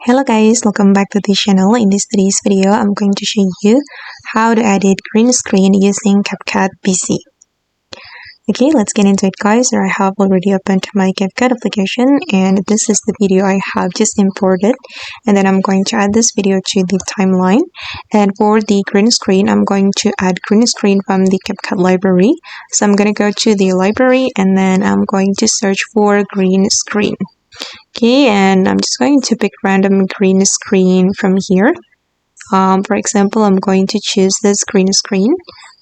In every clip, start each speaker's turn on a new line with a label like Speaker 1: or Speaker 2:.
Speaker 1: Hello guys, welcome back to the channel. In today's video, I'm going to show you how to edit green screen using CapCut PC. Okay, let's get into it guys. I have already opened my CapCut application and this is the video I have just imported, and then I'm going to add this video to the timeline. And for the green screen, I'm going to add green screen from the CapCut library. So I'm going to go to the library and then I'm going to search for green screen. Okay, and I'm just going to pick random green screen from here. For example, I'm going to choose this green screen.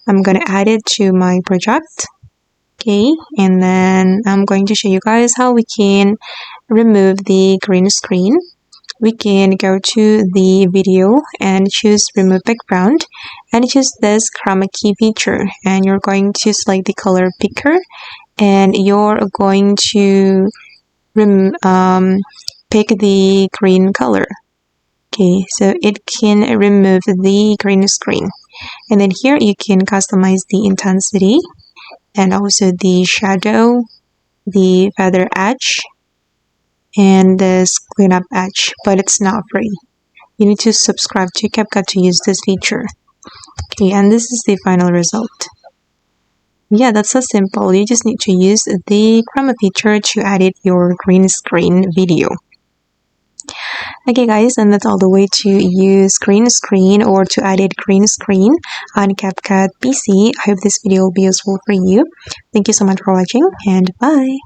Speaker 1: I'm going to add it to my project. Okay, and then I'm going to show you guys how we can remove the green screen. We can go to the video and choose remove background and choose this Chroma Key feature, and you're going to select the color picker and you're going to pick the green color. Okay, so it can remove the green screen, and then here you can customize the intensity and also the shadow, the feather edge, and this cleanup edge, but it's not free. You need to subscribe to CapCut to use this feature. Okay, and this is the final result. Yeah, that's so simple. You just need to use the Chroma feature to edit your green screen video. Okay guys, and that's all the way to use green screen or to edit green screen on CapCut PC. I hope this video will be useful for you. Thank you so much for watching and bye.